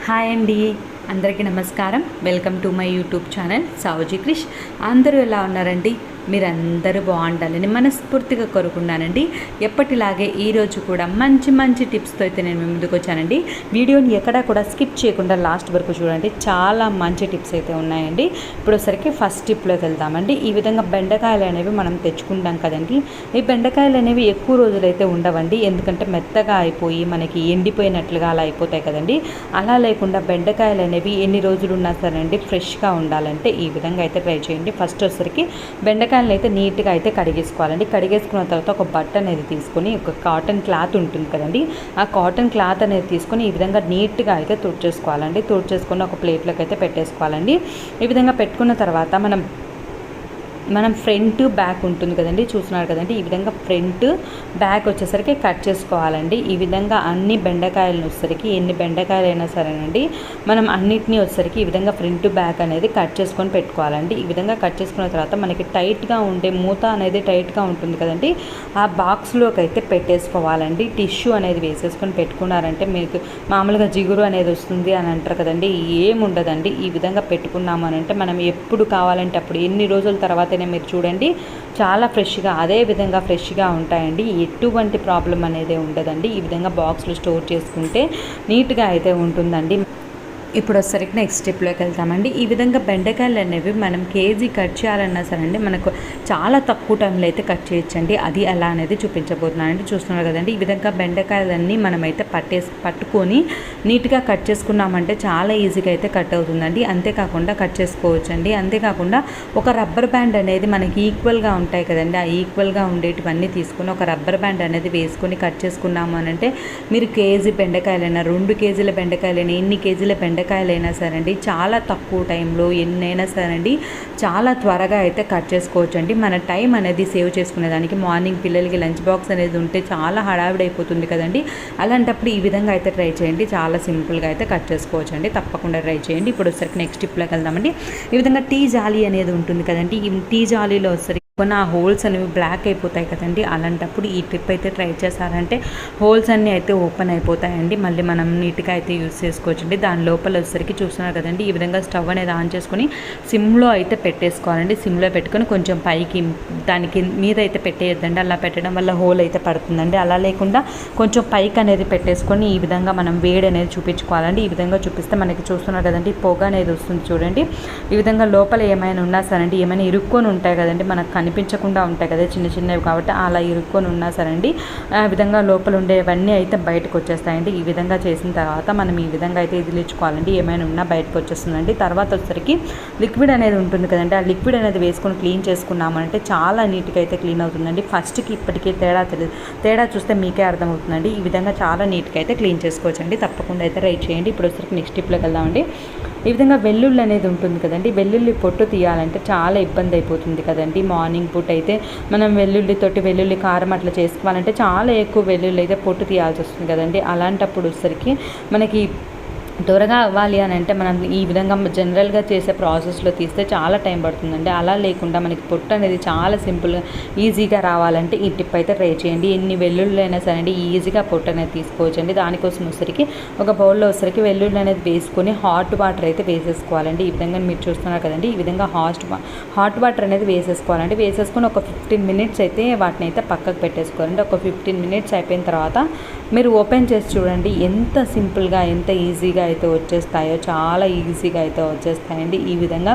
Hi అండి, అందరికీ నమస్కారం. Welcome to my YouTube channel Savuji Krish. అందరూ ఎలా ఉన్నారండి? మీరందరూ బాగుండాలని మనస్ఫూర్తిగా కోరుకున్నానండి. ఎప్పటిలాగే ఈరోజు కూడా మంచి మంచి టిప్స్తో అయితే నేను ముందుకు వచ్చానండి. వీడియోని ఎక్కడా కూడా స్కిప్ చేయకుండా లాస్ట్ వరకు చూడండి. చాలా మంచి టిప్స్ అయితే ఉన్నాయండి. ఇప్పుడు ఒకసారికి ఫస్ట్ టిప్లోకి వెళ్దామండి. ఈ విధంగా బెండకాయలు అనేవి మనం తెచ్చుకుంటాం కదండి. ఈ బెండకాయలు అనేవి ఎక్కువ రోజులైతే ఉండవండి, ఎందుకంటే మెత్తగా అయిపోయి మనకి ఎండిపోయినట్లుగా అలా అయిపోతాయి కదండి. అలా లేకుండా బెండకాయలు అనేవి ఎన్ని రోజులు ఉన్నా సరే అండి ఫ్రెష్గా ఉండాలంటే ఈ విధంగా అయితే ట్రై చేయండి. ఫస్ట్ వచ్చేసరికి బెండకాయలను అయితే నీట్గా అయితే కడిగేసుకోవాలండి. కడిగేసుకున్న తర్వాత ఒక బట్ట అనేది తీసుకొని, ఒక కాటన్ క్లాత్ ఉంటుంది కదండి, ఆ కాటన్ క్లాత్ అనేది తీసుకొని ఈ విధంగా నీట్గా అయితే తుడిచేసుకోవాలండి. తుడిచేసుకొని ఒక ప్లేట్లోకి అయితే పెట్టేసుకోవాలండి. ఈ విధంగా పెట్టుకున్న తర్వాత మనం ఫ్రంట్ బ్యాక్ ఉంటుంది కదండి, చూస్తున్నారు కదండి. ఈ విధంగా ఫ్రంట్ బ్యాక్ వచ్చేసరికి కట్ చేసుకోవాలండి. ఈ విధంగా అన్ని బెండకాయలను వచ్చేసరికి ఎన్ని బెండకాయలు అయినా సరేనండి, మనం అన్నిటినీ వచ్చేసరికి ఈ విధంగా ఫ్రంట్ బ్యాక్ అనేది కట్ చేసుకొని పెట్టుకోవాలండి. ఈ విధంగా కట్ చేసుకున్న తర్వాత మనకి టైట్గా ఉండే మూత అనేది టైట్గా ఉంటుంది కదండి, ఆ బాక్స్లోకి అయితే పెట్టేసుకోవాలండి. టిష్యూ అనేది వేసేసుకొని పెట్టుకున్నారంటే మీకు మామూలుగా జిగురు అనేది వస్తుంది అని అంటారు కదండి, ఏముండదండి. ఈ విధంగా పెట్టుకున్నాము అని అంటే మనం ఎప్పుడు కావాలంటే అప్పుడు, ఎన్ని రోజుల తర్వాత మీరు చూడండి, చాలా ఫ్రెష్గా అదే విధంగా ఫ్రెష్గా ఉంటాయండి. ఎటువంటి ప్రాబ్లం అనేది ఉండదండి. ఈ విధంగా బాక్స్లో స్టోర్ చేసుకుంటే నీట్గా అయితే ఉంటుందండి. ఇప్పుడు వచ్చేసరికి నెక్స్ట్ స్టెప్లోకి వెళ్తామండి. ఈ విధంగా బెండకాయలు అనేవి మనం కేజీ కట్ చేయాలన్నా సరే అండి, మనకు చాలా తక్కువ టైంలో అయితే కట్ చేయొచ్చండి. అది ఎలా అనేది చూపించబోతున్నానండి. చూస్తున్నారు కదండి, ఈ విధంగా బెండకాయలన్నీ మనమైతే పట్టుకొని నీట్గా కట్ చేసుకున్నామంటే చాలా ఈజీగా అయితే కట్ అవుతుందండి. అంతేకాకుండా కట్ చేసుకోవచ్చండి. అంతేకాకుండా ఒక రబ్బర్ బ్యాండ్ అనేది మనకి ఈక్వల్గా ఉంటాయి కదండి, ఆ ఈక్వల్గా ఉండేటివన్నీ తీసుకొని ఒక రబ్బర్ బ్యాండ్ అనేది వేసుకొని కట్ చేసుకున్నాము అని అంటే మీరు కేజీ బెండకాయలైనా, 2 కేజీల బెండకాయలైనా, ఎన్ని కేజీల బెండకాయలైనా సరే అండి, చాలా తక్కువ టైంలో ఎన్నైనా సరే అండి చాలా త్వరగా అయితే కట్ చేసుకోవచ్చండి. మన టైం అనేది సేవ్ చేసుకునేదానికి, మార్నింగ్ పిల్లలకి లంచ్ బాక్స్ అనేది ఉంటే చాలా హడావిడి అయిపోతుంది కదండి, అలాంటప్పుడు ఈ విధంగా అయితే ట్రై చేయండి. చాలా సింపుల్గా అయితే కట్ చేసుకోవచ్చండి. తప్పకుండా ట్రై చేయండి. ఇప్పుడు వచ్చరికి నెక్స్ట్ టిప్లోకి వెళ్దామండి. ఈ విధంగా టీ జాలి అనేది ఉంటుంది కదండి, ఈ టీ జాలీలో వచ్చరికి కొన్ని ఆ హోల్స్ అనేవి బ్లాక్ అయిపోతాయి కదండి, అలాంటప్పుడు ఈ టిప్ అయితే ట్రై చేశారంటే హోల్స్ అన్నీ అయితే ఓపెన్ అయిపోతాయండి. మళ్ళీ మనం నీట్గా అయితే యూస్ చేసుకోవచ్చండి. దాని లోపల వచ్చేసరికి చూస్తున్నారు కదండి, ఈ విధంగా స్టవ్ అనేది ఆన్ చేసుకొని సిమ్లో అయితే పెట్టేసుకోవాలండి. సిమ్లో పెట్టుకొని కొంచెం పైకి దానికి మీద అయితే పెట్టేయద్దండి, అలా పెట్టడం వల్ల హోల్ అయితే పడుతుందండి. అలా లేకుండా కొంచెం పైకి అనేది పెట్టేసుకొని ఈ విధంగా మనం వేడి అనేది చూపించుకోవాలండి. ఈ విధంగా చూపిస్తే మనకి చూస్తున్నారు కదండి, పొగ అనేది వస్తుంది చూడండి. ఈ విధంగా లోపల ఏమైనా ఉన్నా సరే అండి, ఏమైనా ఇరుక్కొని ఉంటాయి కదండి, మనకు కనిపించకుండా ఉంటాయి కదా చిన్న చిన్నవి, కాబట్టి అలా ఇరుక్కొని ఉన్నా సరే అండి ఆ విధంగా లోపల ఉండేవన్నీ అయితే బయటకు వచ్చేస్తాయండి. ఈ విధంగా చేసిన తర్వాత మనం ఈ విధంగా అయితే ఇదిలించుకోవాలండి. ఏమైనా ఉన్నా బయటకు వచ్చేస్తుందండి. తర్వాత వచ్చేసరికి లిక్విడ్ అనేది ఉంటుంది కదండి, ఆ లిక్విడ్ అనేది వేసుకొని క్లీన్ చేసుకున్నామంటే చాలా నీట్గా అయితే క్లీన్ అవుతుందండి. ఫస్ట్కి ఇప్పటికీ తేడా చూస్తే మీకే అర్థమవుతుందండి. ఈ విధంగా చాలా నీట్గా అయితే క్లీన్ చేసుకోవచ్చండి. తప్పకుండా అయితే ట్రై చేయండి. ఇప్పుడు వచ్చేసరికి నెక్స్ట్ టిప్లోకి వెళ్దామండి. ఈ విధంగా వెల్లుల్లి అనేది ఉంటుంది కదండి, వెల్లుల్లి పొట్టు తీయాలంటే చాలా ఇబ్బంది అయిపోతుంది కదండి. మార్నింగ్ పూట అయితే మనం వెల్లుల్లి కారం అట్లా చేసుకోవాలంటే చాలా ఎక్కువ వెల్లుల్లి అయితే పొట్టు తీయాల్సి వస్తుంది కదండి. అలాంటప్పుడు వచ్చేసరికి మనకి త్వరగా అవ్వాలి అని అంటే మనం ఈ విధంగా జనరల్గా చేసే ప్రాసెస్లో తీస్తే చాలా టైం పడుతుందండి. అలా లేకుండా మనకి పొట్టు అనేది చాలా సింపుల్గా ఈజీగా రావాలంటే ఈ టిప్ అయితే ట్రై చేయండి. ఎన్ని వెల్లుల్లి అయినా సరే అండి ఈజీగా పొట్టు అనేది తీసుకోవచ్చండి. దానికోసం వచ్చరికి ఒక బౌల్లో వచ్చరికి వెల్లుల్లి అనేది వేసుకొని హాట్ వాటర్ అయితే వేసేసుకోవాలండి. ఈ విధంగా మీరు చూస్తున్నారు కదండి, ఈ విధంగా హాట్ వాటర్ అనేది వేసేసుకోవాలండి. వేసేసుకొని ఒక 15 మినిట్స్ అయితే వాటిని అయితే పక్కకు పెట్టేసుకోవాలండి. ఒక 15 మినిట్స్ అయిపోయిన తర్వాత మీరు ఓపెన్ చేసి చూడండి, ఎంత సింపుల్గా ఎంత ఈజీగా అయితే వచ్చేస్తాయో, చాలా ఈజీగా అయితే వచ్చేస్తాయండి. ఈ విధంగా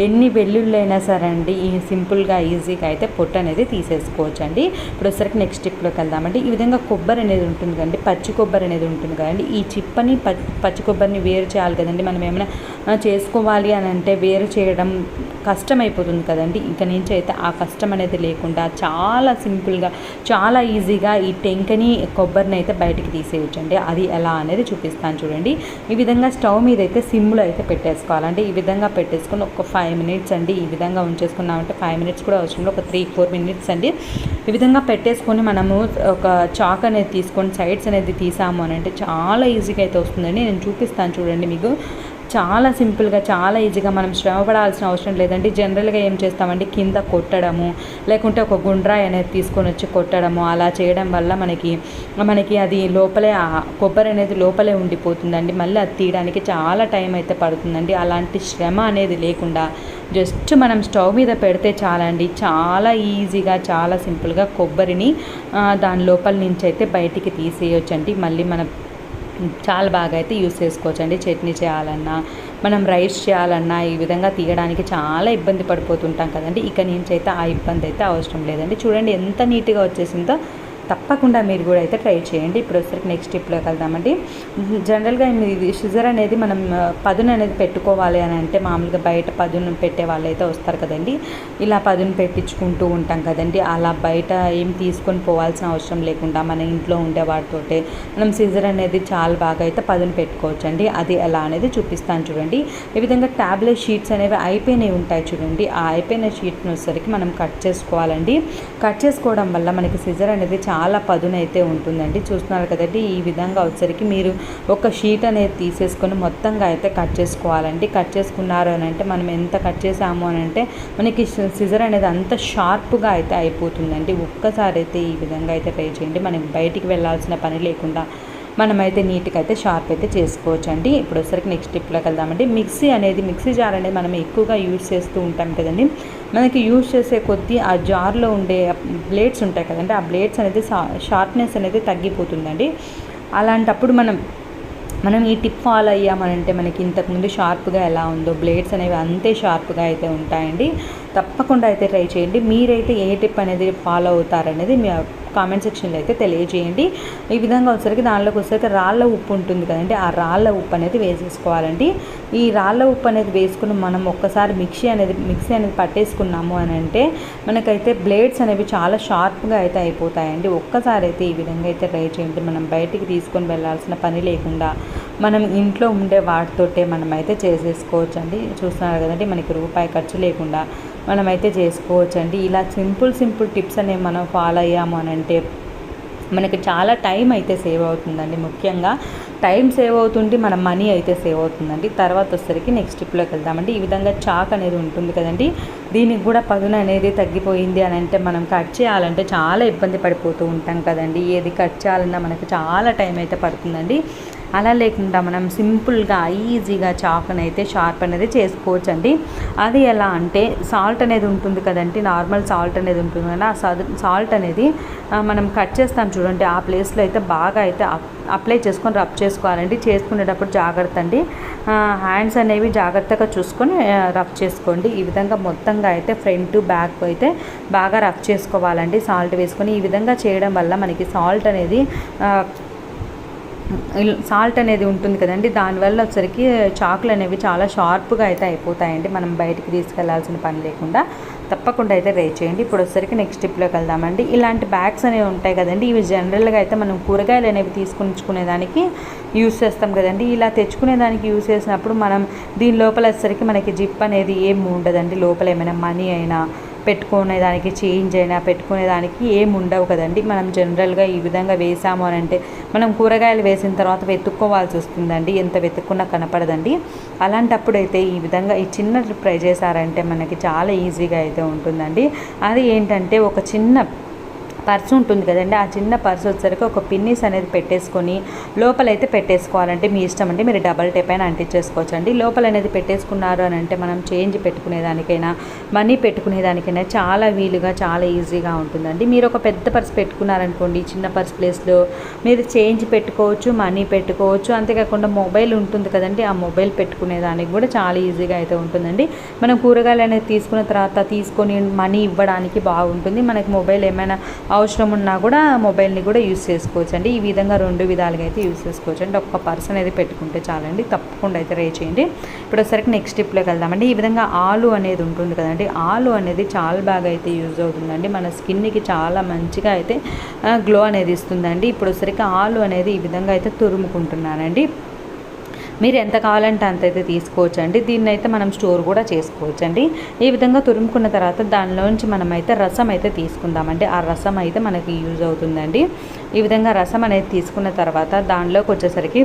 ఎన్ని వెల్లుల్లి అయినా సరే అండి ఈ సింపుల్గా ఈజీగా అయితే పొట్టు అనేది తీసేసుకోవచ్చండి. ఇప్పుడు వచ్చరికి నెక్స్ట్ టిప్లోకి వెళ్దామండి. ఈ విధంగా కొబ్బరి అనేది ఉంటుంది కదండి, పచ్చి కొబ్బరి అనేది ఉంటుంది కదండి, ఈ చిప్పని పచ్చి కొబ్బరిని వేరు చేయాలి కదండి. మనం ఏమైనా చేసుకోవాలి అని అంటే వేరు చేయడం కష్టమైపోతుంది కదండి. ఇక నుంచి అయితే ఆ కష్టం అనేది లేకుండా చాలా సింపుల్గా చాలా ఈజీగా ఈ టెంకని కొబ్బరిని అయితే బయటికి తీసేయచ్చండి. అది ఎలా అనేది చూపిస్తాను చూడండి. ఈ విధంగా స్టవ్ మీద అయితే సిమ్లో అయితే పెట్టేసుకోవాలండి. ఈ విధంగా పెట్టేసుకొని ఒక 5 మినిట్స్ అండి ఈ విధంగా ఉంచేసుకున్నామంటే 5 మినిట్స్ కూడా అవసరం లేదు, ఒక 3-4 మినిట్స్ అండి ఈ విధంగా పెట్టేసుకొని మనము ఒక చాక్ అనేది తీసుకొని సైడ్స్ అనేది తీసాము అని అంటే చాలా ఈజీగా అయితే వస్తుందండి. నేను చూపిస్తాను చూడండి మీకు. చాలా సింపుల్గా చాలా ఈజీగా మనం శ్రమ పడాల్సిన అవసరం లేదండి. జనరల్గా ఏం చేస్తామంటే కింద కొట్టడము, లేకుంటే ఒక గుండ్రాయి అనేది తీసుకొని వచ్చి కొట్టడము, అలా చేయడం వల్ల మనకి అది లోపలే కొబ్బరి అనేది లోపలే ఉండిపోతుందండి. మళ్ళీ అది తీయడానికి చాలా టైం అయితే పడుతుందండి. అలాంటి శ్రమ అనేది లేకుండా జస్ట్ మనం స్టవ్ మీద పెడితే చాలండి. చాలా ఈజీగా చాలా సింపుల్గా కొబ్బరిని దాని లోపల నుంచి అయితే బయటికి తీసేయొచ్చండి. మళ్ళీ మనం చాలా బాగా అయితే యూస్ చేసుకోవచ్చండి. చట్నీ చేయాలన్నా, మనం రైస్ చేయాలన్నా ఈ విధంగా తీయడానికి చాలా ఇబ్బంది పడిపోతుంటాం కదండి. ఇక నుంచి అయితే ఆ ఇబ్బంది అయితే అవసరం లేదండి. చూడండి ఎంత నీట్గా వచ్చేసిందో. తప్పకుండా మీరు కూడా అయితే ట్రై చేయండి. ఇప్పుడు వచ్చరికి నెక్స్ట్ స్టెప్లోకి వెళ్దామండి. జనరల్గా ఇది సిజర్ అనేది మనం పదును అనేది పెట్టుకోవాలి అని అంటే మామూలుగా బయట పదును పెట్టే వాళ్ళు అయితే వస్తారు కదండి. ఇలా పదును పెట్టించుకుంటూ ఉంటాం కదండి. అలా బయట ఏం తీసుకొని పోవాల్సిన అవసరం లేకుండా మన ఇంట్లో ఉండే వాటితోటే మనం సిజర్ అనేది చాలా బాగా అయితే పదును పెట్టుకోవచ్చు అండి. అది ఎలా అనేది చూపిస్తాను చూడండి. ఈ విధంగా ట్యాబ్లెట్ షీట్స్ అనేవి అయిపోయినవి ఉంటాయి చూడండి. ఆ అయిపోయిన షీట్ని వచ్చేసరికి మనం కట్ చేసుకోవాలండి. కట్ చేసుకోవడం వల్ల మనకి సిజర్ అనేది చాలా పదునైతే ఉంటుందండి. చూస్తున్నారు కదండి. ఈ విధంగా వచ్చేసరికి మీరు ఒక షీట్ అనేది తీసేసుకొని మొత్తంగా అయితే కట్ చేసుకోవాలండి. కట్ చేసుకున్నారు అని అంటే మనం ఎంత కట్ చేసాము అని అంటే మనకి సిజర్ అనేది అంత షార్ప్గా అయితే అయిపోతుందండి. ఒక్కసారి అయితే ఈ విధంగా అయితే ట్రై చేయండి. మనకి బయటికి వెళ్ళాల్సిన పని లేకుండా మనమైతే నీట్గా అయితే షార్ప్ అయితే చేసుకోవచ్చు అండి. ఇప్పుడు వచ్చరికి నెక్స్ట్ స్టెప్లోకి వెళ్దామండి. మిక్సీ జార్ అనేది మనం ఎక్కువగా యూజ్ చేస్తూ ఉంటాం కదండి. మనకి యూజ్ చేసే కొద్దీ ఆ జార్లో ఉండే బ్లేడ్స్ ఉంటాయి కదండి. ఆ బ్లేడ్స్ అనేది షార్ప్నెస్ అనేది తగ్గిపోతుందండి. అలాంటప్పుడు మనం ఈ టిప్ ఫాలో అయ్యామనంటే మనకి ఇంతకుముందు షార్ప్గా ఎలా ఉందో బ్లేడ్స్ అనేవి అంతే షార్ప్గా అయితే ఉంటాయండి. తప్పకుండా అయితే ట్రై చేయండి. మీరైతే ఏ టిప్ అనేది ఫాలో అవుతారనేది మీ కామెంట్ సెక్షన్లో అయితే తెలియజేయండి. ఈ విధంగా వచ్చేసరికి దానిలోకి వచ్చేసరికి రాళ్ళ ఉప్పు ఉంటుంది కదండి. ఆ రాళ్ళ ఉప్పు అనేది వేసేసుకోవాలండి. ఈ రాళ్ళ ఉప్పు అనేది వేసుకుని మనం ఒక్కసారి మిక్సీ అనేది పట్టేసుకున్నాము అని అంటే మనకైతే బ్లేడ్స్ అనేవి చాలా షార్ప్గా అయితే అయిపోతాయండి. ఒక్కసారి అయితే ఈ విధంగా అయితే ట్రై చేయండి. మనం బయటికి తీసుకొని వెళ్ళాల్సిన పని లేకుండా మనం ఇంట్లో ఉండే వాటితోటే మనమైతే చేసేసుకోవచ్చు అండి. చూస్తున్నారు కదండి. మనకి రూపాయి ఖర్చు లేకుండా మనమైతే చేసుకోవచ్చండి. ఇలా సింపుల్ టిప్స్ అనేవి మనం ఫాలో అయ్యాము అని అంటే మనకి చాలా టైం అయితే సేవ్ అవుతుందండి. ముఖ్యంగా టైం సేవ్ అవుతుంది, మన మనీ అయితే సేవ్ అవుతుందండి. తర్వాత వచ్చేసరికి నెక్స్ట్ స్టెప్లోకి వెళ్దామండి. ఈ విధంగా చాక్ అనేది ఉంటుంది కదండి. దీనికి కూడా పదును అనేది తగ్గిపోయింది అని అంటే మనం కట్ చేయాలంటే చాలా ఇబ్బంది పడిపోతూ ఉంటాం కదండి. ఏది కట్ చేయాలన్నా మనకి చాలా టైం అయితే పడుతుందండి. అలా లేకుండా మనం సింపుల్గా ఈజీగా చాకుని అయితే షార్ప్ అనేది చేసుకోవచ్చండి. అది ఎలా అంటే సాల్ట్ అనేది ఉంటుంది కదండి. నార్మల్ సాల్ట్ అనేది ఉంటుంది కదా. ఆ సాల్ట్ అనేది మనం కట్ చేస్తాం చూడండి. ఆ ప్లేస్లో అయితే బాగా అయితే అప్లై చేసుకొని రబ్ చేసుకోవాలండి. చేసుకునేటప్పుడు జాగ్రత్త అండి. హ్యాండ్స్ అనేవి జాగ్రత్తగా చూసుకొని రబ్ చేసుకోండి. ఈ విధంగా మొత్తంగా అయితే ఫ్రంట్ బ్యాక్ అయితే బాగా రబ్ చేసుకోవాలండి సాల్ట్ వేసుకొని. ఈ విధంగా చేయడం వల్ల మనకి సాల్ట్ అనేది ఉంటుంది కదండి. దానివల్ల వచ్చరికి చాకులు అనేవి చాలా షార్ప్గా అయితే అయిపోతాయండి. మనం బయటికి తీసుకెళ్లాల్సిన పని లేకుండా తప్పకుండా అయితే ట్రై చేయండి. ఇప్పుడు వచ్చరికి నెక్స్ట్ స్టెప్లోకి వెళ్దామండి. ఇలాంటి బ్యాగ్స్ అనేవి ఉంటాయి కదండి. ఇవి జనరల్గా అయితే మనం కూరగాయలు అనేవి తీసుకునేదానికి యూస్ చేస్తాం కదండి. ఇలా తెచ్చుకునేదానికి యూస్ చేసినప్పుడు మనం దీని లోపల వచ్చరికి మనకి జిప్ అనేది ఏమి ఉండదండి. లోపల ఏమైనా మనీ అయినా పెట్టుకునేదానికి చేంజ్ అయినా పెట్టుకునేదానికి ఏమి ఉండవు కదండి. మనం జనరల్గా ఈ విధంగా వేసాము అని అంటే మనం కూరగాయలు వేసిన తర్వాత వెతుక్కోవాల్సి వస్తుందండి. ఎంత వెతుక్కున్నా కనపడదండి. అలాంటప్పుడైతే ఈ విధంగా ఈ చిన్న ట్రై చేశారంటే మనకి చాలా ఈజీగా అయితే ఉంటుందండి. అది ఏంటంటే ఒక చిన్న పర్సు ఉంటుంది కదండి. ఆ చిన్న పర్సు వచ్చేసరికి ఒక పిన్నిస్ అనేది పెట్టేసుకొని లోపలైతే పెట్టేసుకోవాలంటే మీ ఇష్టం అండి. మీరు డబల్ టేప్ అయినా అంటించేసుకోవచ్చు అండి. లోపల అనేది పెట్టేసుకున్నారు అని అంటే మనం చేంజ్ పెట్టుకునేదానికైనా మనీ పెట్టుకునేదానికైనా చాలా వీలుగా చాలా ఈజీగా ఉంటుందండి. మీరు ఒక పెద్ద పర్సు పెట్టుకున్నారనుకోండి, చిన్న పర్స్ ప్లేస్లో మీరు చేంజ్ పెట్టుకోవచ్చు, మనీ పెట్టుకోవచ్చు. అంతేకాకుండా మొబైల్ ఉంటుంది కదండి. ఆ మొబైల్ పెట్టుకునేదానికి కూడా చాలా ఈజీగా అయితే ఉంటుందండి. మనం కూరగాయలు అనేది తీసుకున్న తర్వాత తీసుకొని మనీ ఇవ్వడానికి బాగుంటుంది. మనకి మొబైల్ ఏమైనా అవసరం ఉన్నా కూడా మొబైల్ని కూడా యూస్ చేసుకోవచ్చు అండి. ఈ విధంగా రెండు విధాలుగా అయితే యూస్ చేసుకోవచ్చు అండి. ఒక్క పర్సన్ అయితే పెట్టుకుంటే చాలండి. తప్పకుండా అయితే ట్రై చేయండి. ఇప్పుడు వచ్చరికి నెక్స్ట్ స్టెప్లోకి వెళ్దామండి. ఈ విధంగా ఆలు అనేది ఉంటుంది కదండి. ఆలు అనేది చాలా బాగా అయితే యూజ్ అవుతుందండి. మన స్కిన్కి చాలా మంచిగా అయితే గ్లో అనేది ఇస్తుందండి. ఇప్పుడు వచ్చరికి ఆలు అనేది ఈ విధంగా అయితే తురుముకుంటున్నానండి. మీరు ఎంత కావాలంటే అంత అయితే తీసుకోవచ్చు అండి. దీన్ని అయితే మనం స్టోర్ కూడా చేసుకోవచ్చు అండి. ఈ విధంగా తురుముకున్న తర్వాత దానిలోంచి మనమైతే రసం అయితే తీసుకుందామండి. ఆ రసం అయితే మనకి యూజ్ అవుతుందండి. ఈ విధంగా రసం అనేది తీసుకున్న తర్వాత దానిలోకి వచ్చేసరికి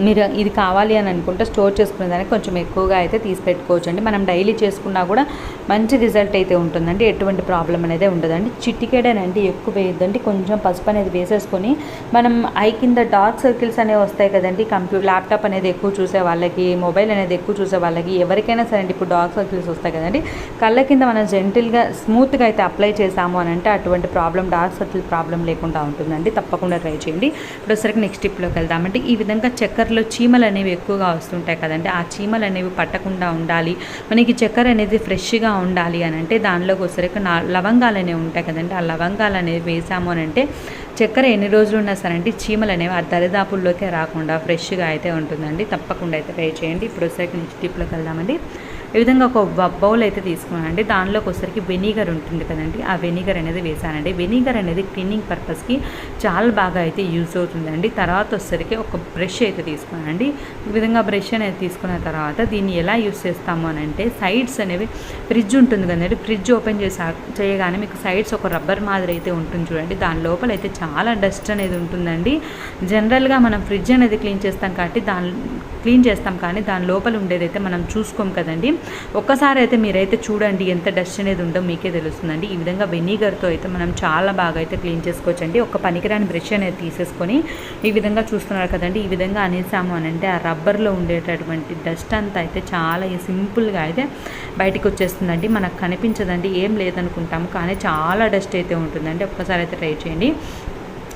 మీరు ఇది కావాలి అని అనుకుంటే స్టోర్ చేసుకునే దానికి కొంచెం ఎక్కువగా అయితే తీసి పెట్టుకోవచ్చు అండి. మనం డైలీ చేసుకున్నా కూడా మంచి రిజల్ట్ అయితే ఉంటుందండి, ఎటువంటి ప్రాబ్లం అనేది ఉండదండి. చిటికెడనండి, ఎక్కువ వేయద్దండి, కొంచెం పసుపు అనేది వేసేసుకొని మనం ఐ కింద డార్క్ సర్కిల్స్ అనేవి వస్తాయి కదండి, ల్యాప్టాప్ అనేది ఎక్కువ చూసే వాళ్ళకి, మొబైల్ అనేది ఎక్కువ చూసే వాళ్ళకి, ఎవరికైనా సరే అండి ఇప్పుడు డార్క్ సర్కిల్స్ వస్తాయి కదండి, కళ్ళ కింద మనం జెంటిల్గా స్మూత్గా అయితే అప్లై చేసాము అని అంటే అటువంటి ప్రాబ్లం, డార్క్ సర్కిల్ ప్రాబ్లం లేకుండా ఉంటుందండి. తప్పకుండా ట్రై చేయండి. ఇప్పుడు సరికి నెక్స్ట్ టిప్లోకి వెళ్దామంటే, ఈ విధంగా చక్కెరలో చీమలు అనేవి ఎక్కువగా వస్తుంటాయి కదండి, ఆ చీమలు అనేవి పట్టకుండా ఉండాలి, మనకి చక్కెర అనేది ఫ్రెష్గా ఉండాలి అని అంటే దానిలోకి వచ్చరికి లవంగాలు అనేవి ఉంటాయి కదండి, ఆ లవంగాలు అనేవి వేసాము అని అంటే చక్కెర ఎన్ని రోజులు ఉన్నా సరే అంటే చీమలు అనేవి ఆ దరిదాపుల్లోకే రాకుండా ఫ్రెష్గా అయితే ఉంటుందండి. తప్పకుండా అయితే ట్రై చేయండి. ఇప్పుడు వచ్చరికి నెక్స్ట్ టిప్లోకి వెళ్దామండి. ఈ విధంగా ఒక బౌల్ అయితే తీసుకున్నానండి, దానిలోకి వచ్చరికి వెనిగర్ ఉంటుంది కదండి, ఆ వెనిగర్ అనేది వేసానండి. వెనిగర్ అనేది క్లీనింగ్ పర్పస్కి చాలా బాగా అయితే యూజ్ అవుతుందండి. తర్వాత వచ్చరికి ఒక బ్రష్ అయితే తీసుకున్నానండి. ఈ విధంగా బ్రష్ అనేది తీసుకున్న తర్వాత దీన్ని ఎలా యూజ్ చేస్తాము అని అంటే, సైడ్స్ అనేవి ఫ్రిడ్జ్ ఉంటుంది కదండి, ఫ్రిడ్జ్ ఓపెన్ చేయగానే మీకు సైడ్స్ ఒక రబ్బర్ మాదిరి అయితే ఉంటుంది చూడండి, దాని లోపల అయితే చాలా డస్ట్ అనేది ఉంటుందండి. జనరల్గా మనం ఫ్రిడ్జ్ అనేది క్లీన్ చేస్తాం కానీ దాని లోపల ఉండేదైతే మనం చూసుకోం కదండి. ఒక్కసారి అయితే మీరైతే చూడండి, ఎంత డస్ట్ అనేది ఉందో మీకే తెలుస్తుందండి. ఈ విధంగా వెనిగర్తో అయితే మనం చాలా బాగా అయితే క్లీన్ చేసుకోవచ్చండి. ఒక పనికిరాని బ్రష్ అనేది తీసేసుకొని ఈ విధంగా చూస్తున్నారు కదండి, ఈ విధంగా అనేసాము అని అంటే ఆ రబ్బర్లో ఉండేటటువంటి డస్ట్ అంతా అయితే చాలా సింపుల్గా అయితే బయటికి వచ్చేస్తుందండి, మనకు కనిపించదండి, ఏం లేదనుకుంటాము కానీ చాలా డస్ట్ అయితే ఉంటుందండి. ఒక్కసారి అయితే ట్రై చేయండి.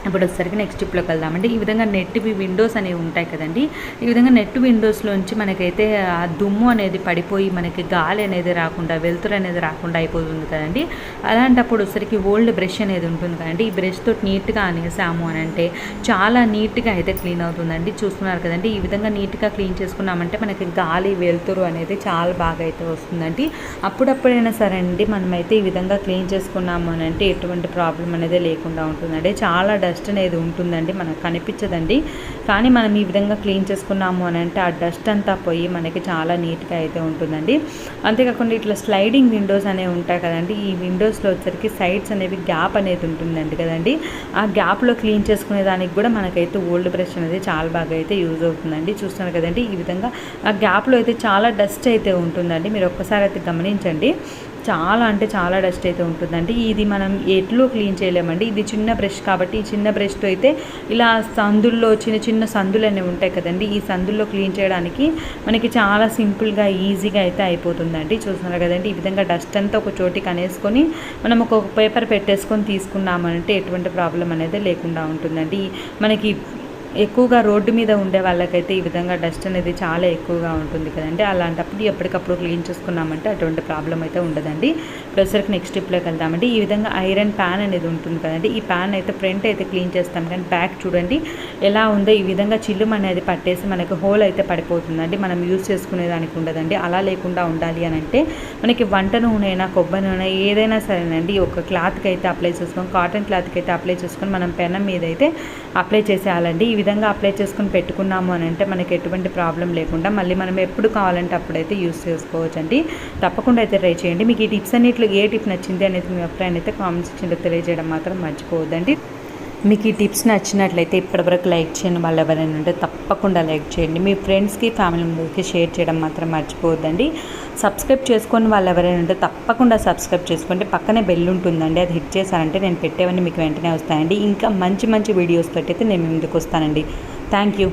ఇప్పుడు వచ్చేసరికి నెక్స్ట్ టిప్లోకి వెళ్దామండి. ఈ విధంగా నెట్ విండోస్ అనేవి ఉంటాయి కదండి, ఈ విధంగా నెట్ విండోస్లోంచి మనకైతే ఆ దుమ్ము అనేది పడిపోయి మనకి గాలి అనేది రాకుండా, వెలుతురు అనేది రాకుండా అయిపోతుంది కదండి. అలాంటప్పుడు వచ్చేసరికి ఓల్డ్ బ్రష్ అనేది ఉంటుంది కదండి, ఈ బ్రష్ తోటి నీట్గా అనేసాము అని అంటే చాలా నీట్గా అయితే క్లీన్ అవుతుందండి. చూస్తున్నారు కదండి, ఈ విధంగా నీట్గా క్లీన్ చేసుకున్నామంటే మనకి గాలి, వెలుతురు అనేది చాలా బాగా అయితే వస్తుందండి. అప్పుడప్పుడైనా సరే అండి మనమైతే ఈ విధంగా క్లీన్ చేసుకున్నాము అని అంటే ఎటువంటి ప్రాబ్లం అనేది లేకుండా ఉంటుందండి. చాలా డస్ట్ అనేది ఉంటుందండి, మనకు కనిపించదండి, కానీ మనం ఈ విధంగా క్లీన్ చేసుకున్నాము అని అంటే ఆ డస్ట్ అంతా పోయి మనకి చాలా నీట్గా అయితే ఉంటుందండి. అంతేకాకుండా ఇట్లా స్లైడింగ్ విండోస్ అనేవి ఉంటాయి కదండి, ఈ విండోస్లో వచ్చరికి సైడ్స్ అనేవి గ్యాప్ అనేది ఉంటుందండి కదండి, ఆ గ్యాప్లో క్లీన్ చేసుకునే దానికి కూడా మనకైతే ఓల్డ్ బ్రష్ అనేది చాలా బాగా అయితే యూజ్ అవుతుందండి. చూస్తున్నారు కదండి, ఈ విధంగా ఆ గ్యాప్లో అయితే చాలా డస్ట్ అయితే ఉంటుందండి, మీరు ఒక్కసారి అయితే గమనించండి, చాలా అంటే చాలా డస్ట్ అయితే ఉంటుందండి. ఇది మనం ఎట్లో క్లీన్ చేయలేమండి, ఇది చిన్న బ్రష్ కాబట్టి ఈ చిన్న బ్రష్తో అయితే ఇలా సందుల్లో చిన్న సందులు అనేవి ఉంటాయి కదండి, ఈ సందుల్లో క్లీన్ చేయడానికి మనకి చాలా సింపుల్గా ఈజీగా అయితే అయిపోతుందండి. చూస్తున్నారు కదండి, ఈ విధంగా డస్ట్ అంతా ఒక చోటికి అనేసుకొని మనం ఒక పేపర్ పెట్టేసుకొని తీసుకున్నామంటే ఎటువంటి ప్రాబ్లం అనేది లేకుండా ఉంటుందండి. మనకి ఎక్కువగా రోడ్డు మీద ఉండే వాళ్ళకైతే ఈ విధంగా డస్ట్ అనేది చాలా ఎక్కువగా ఉంటుంది కదండి, అలాంటప్పుడు ఎప్పటికప్పుడు క్లీన్ చేసుకున్నామంటే అటువంటి ప్రాబ్లం అయితే ఉండదండి. ప్లస్సరికి నెక్స్ట్ టిప్లోకి వెళ్దామండి. ఈ విధంగా ఐరన్ ప్యాన్ అనేది ఉంటుంది కదండి, ఈ ప్యాన్ అయితే ఫ్రంట్ అయితే క్లీన్ చేస్తాం కానీ బ్యాక్ చూడండి ఎలా ఉందో, ఈ విధంగా చిల్లుం అనేది పట్టేసి మనకి హోల్ అయితే పడిపోతుందండి, మనం యూజ్ చేసుకునేదానికి ఉండదండి. అలా లేకుండా ఉండాలి అని అంటే మనకి వంట నూనె అయినా, కొబ్బరి నూనె ఏదైనా సరేనండి, ఒక క్లాత్కి అయితే అప్లై చేసుకొని, కాటన్ క్లాత్కి అయితే అప్లై చేసుకొని మనం పెనం మీద అయితే అప్లై చేసేయాలండి. ఈ విధంగా అప్లై చేసుకొని పెట్టుకున్నాము అని అంటే మనకి ఎటువంటి ప్రాబ్లం లేకుండా మళ్ళీ మనం ఎప్పుడు కావాలంటే అప్పుడైతే యూస్ చేసుకోవచ్చండి. తప్పకుండా అయితే ట్రై చేయండి. మీకు ఈ టిప్స్ అన్నిట్లో ఏ టిప్ నచ్చింది అనేది మీ అభిప్రాయాన్ని అయితే కామెంట్ సెక్షన్లో తెలియజేయడం మాత్రం మర్చిపోవద్దండి. మీకు ఈ టిప్స్ నచ్చినట్లయితే ఇప్పటివరకు లైక్ చేయని వాళ్ళు ఎవరైనా ఉంటే తప్పకుండా లైక్ చేయండి, మీ ఫ్రెండ్స్కి, ఫ్యామిలీ మెంబర్స్కి షేర్ చేయడం మాత్రం మర్చిపోవద్దండి. సబ్స్క్రైబ్ చేసుకొని వాళ్ళు ఎవరైనా ఉంటే తప్పకుండా సబ్స్క్రైబ్ చేసుకోండి, పక్కనే బెల్ ఉంటుందండి, అది హిట్ చేశారంటే నేను పెట్టేవన్నీ మీకు వెంటనే వస్తాయండి. ఇంకా మంచి మంచి వీడియోస్ తోటి అయితే నేను ముందుకు వస్తానండి. Thank you.